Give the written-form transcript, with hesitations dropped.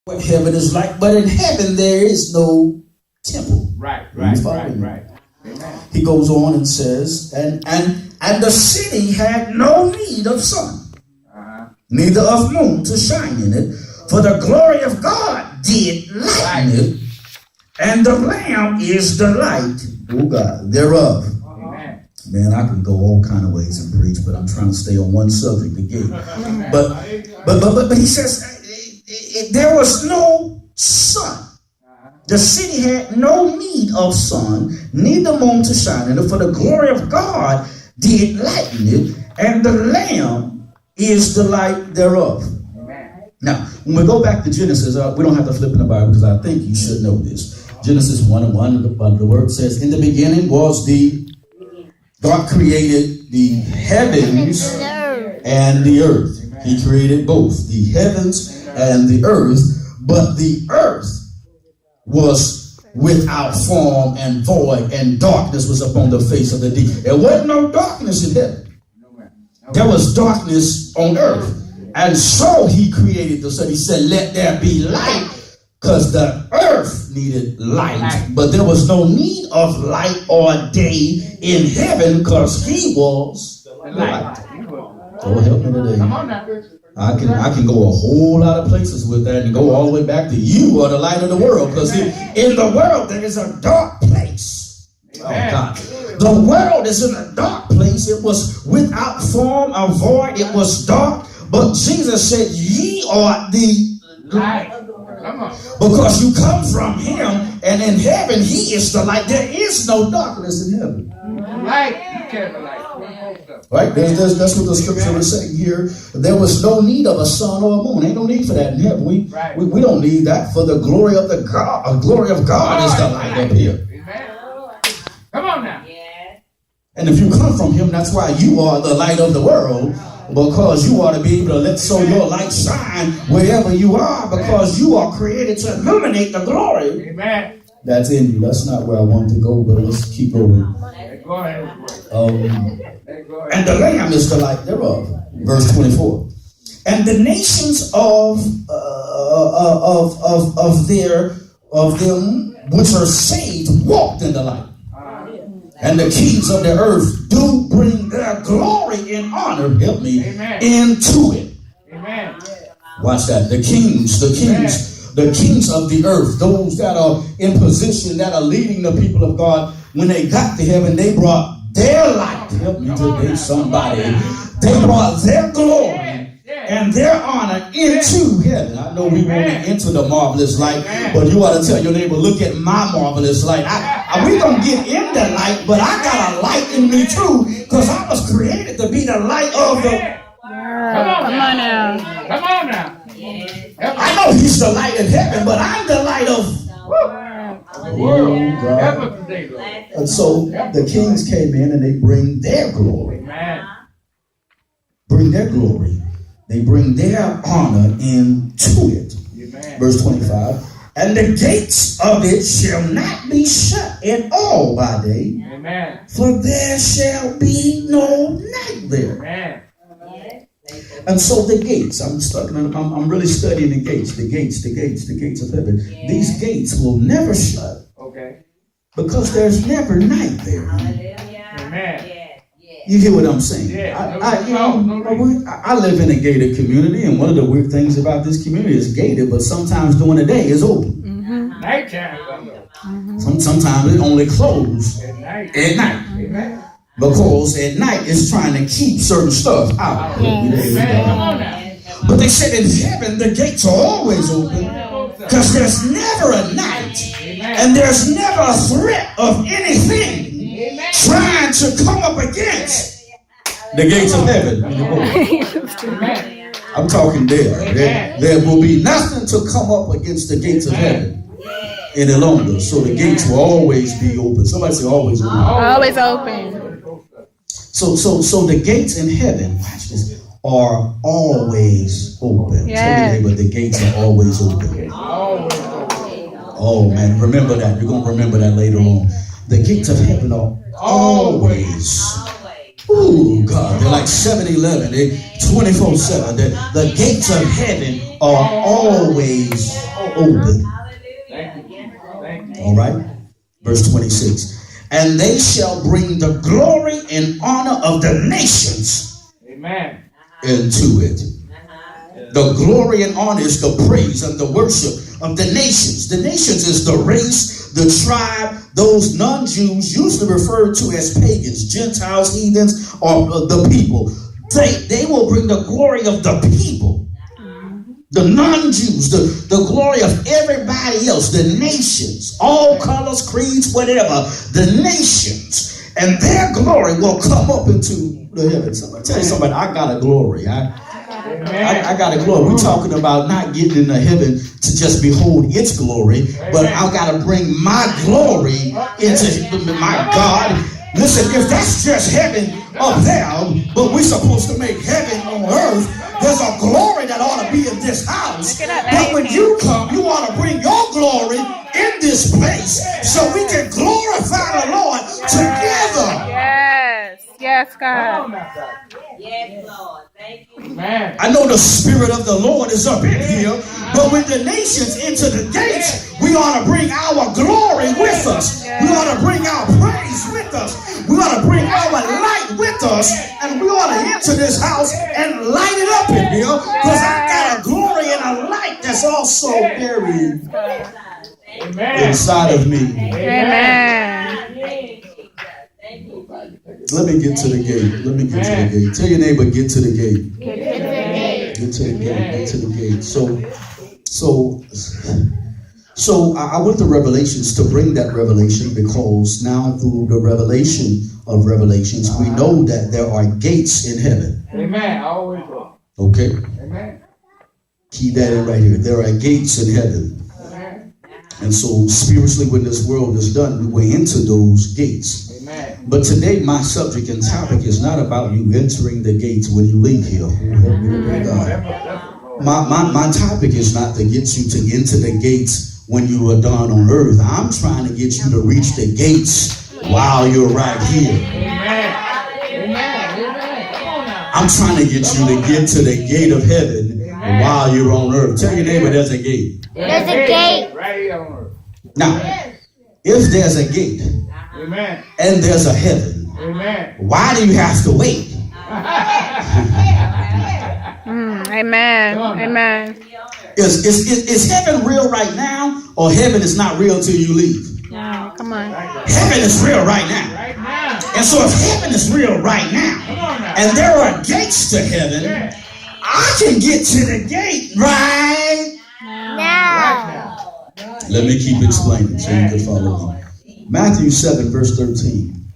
what heaven is like, but in heaven there is no temple. Right. Amen. He goes on and says, and the city had no need of sun, neither of moon to shine in it, for the glory of God did lighten it, and the Lamb is the light, oh God, thereof. Amen. Man, I can go all kind of ways and preach, but I'm trying to stay on one subject again. But he says there was no sun. The city had no need of sun, neither moon to shine in it, for the glory of God did lighten it, and the Lamb is the light thereof. Amen. Now, when we go back to Genesis, we don't have to flip in the Bible because I think you should know this. Genesis 1:1, the word says, in the beginning was God created the heavens and the earth. He created both the heavens and the earth, but the earth was without form and void, and darkness was upon the face of the deep. There wasn't no darkness in heaven. There was darkness on earth. And so he created the sun. He said, let there be light, because the earth needed light. But there was no need of light or day in heaven, because he was the light. Oh, help me today. Come on now. I can go a whole lot of places with that and go all the way back to you are the light of the world, because in the world there is a dark place. Oh God. The world is in a dark place. It was without form or void. It was dark. But Jesus said, ye are the light. Because you come from him, and in heaven he is the light. There is no darkness in heaven. Light. You can't light. Right? That's what the scripture is saying here. There was no need of a sun or a moon. Ain't no need for that in heaven. We don't need that, for the glory of God is the light up here. Come on now. And if you come from him, that's why you are the light of the world, because you ought to be able to let your light shine wherever you are, because you are created to illuminate the glory. Amen. That's in you. That's not where I wanted to go, but let's keep going. Go ahead. And the Lamb is the light thereof. Verse 24. And the nations of them which are saved walked in the light. And the kings of the earth do bring their glory and honor, help me, into it. Amen. Watch that. The kings of the earth, those that are in position, that are leading the people of God, when they got to heaven, they brought their light. Help me today, somebody. They brought their glory and their honor into heaven. I know we won't get into the marvelous light, but you ought to tell your neighbor, look at my marvelous light. We don't get in the light, but I got a light in me too, because I was created to be the light of the... Come on now. I know he's the light in heaven, but I'm the light of the world. And so the kings came in and they bring their glory. Bring their glory. They bring their honor into it. Verse 25. And the gates of it shall not be shut at all by day, for there shall be no night there. And so the gates, I'm really studying the gates of heaven. Yeah. These gates will never shut. Okay. Because there's never night there. Amen. You hear what I'm saying? Yeah. I live in a gated community, and one of the weird things about this community is gated, but sometimes during the day it's open. Mm-hmm. Nighttime. Sometimes it only closes at night. Amen. Because at night it's trying to keep certain stuff out. But they said in heaven the gates are always open, because there's never a night, and there's never a threat of anything trying to come up against the gates of heaven. I'm talking there. There will be nothing to come up against the gates of heaven any longer. So the gates will always be open. Somebody say always open. Always open. So the gates in heaven, watch this, are always open. Yes. Tell your neighbor, the gates are always open. Oh man, remember that. You're going to remember that later on. The gates of heaven are always Oh, God, they're like 7-Eleven. They 24/7. The gates of heaven are always open. All right? Verse 26. And they shall bring the glory and honor of the nations into it. The glory and honor is the praise and the worship of the nations. The nations is the race, the tribe, those non-Jews usually referred to as pagans, Gentiles, heathens, or the people. They will bring the glory of the people. The non-Jews, the glory of everybody else, the nations, all colors, creeds, whatever, the nations, and their glory will come up into the heavens. Somebody tell you somebody, I got a glory. I got a glory. We're talking about not getting into heaven to just behold its glory, but I got to bring my glory into my God. Listen, if that's just heaven up there, but we're supposed to make heaven on earth, there's a glory that ought to be in this house. But when you come, you ought to bring your glory in this place so we can glorify the Lord together. Yes, God. Yes, Lord. Thank you. I know the Spirit of the Lord is up in here, but when the nations enter the gates, we ought to bring our glory with us. We ought to bring our praise with us. We ought to bring our light with us, and we ought to enter this house and light it up in here, because I got a glory and a light that's also buried inside of me. Amen. Let me get to the gate. Let me get to the gate. Tell your neighbor, get to the gate. Get to the gate. Get to the gate. So I went to Revelations to bring that revelation, because now through the revelation of Revelations, we know that there are gates in heaven. Amen. Always. Okay? Amen. Keep that in right here. There are gates in heaven. And so spiritually, when this world is done, we way into those gates. But today, my subject and topic is not about you entering the gates when you leave here. My topic is not to get you to enter the gates when you are done on earth. I'm trying to get you to reach the gates while you're right here. I'm trying to get you to get to the gate of heaven while you're on earth. Tell your neighbor there's a gate. There's a gate. Right here on earth. Now, if there's a gate, Amen. and there's a heaven, Amen. why do you have to wait? Amen. Amen. Is heaven real right now, or heaven is not real till you leave? No, come on. Heaven is real right now. Right now. And so if heaven is real right now, and there are gates to heaven, I can get to the gate right Now. Let me keep explaining so you can follow me. Matthew 7, verse 13.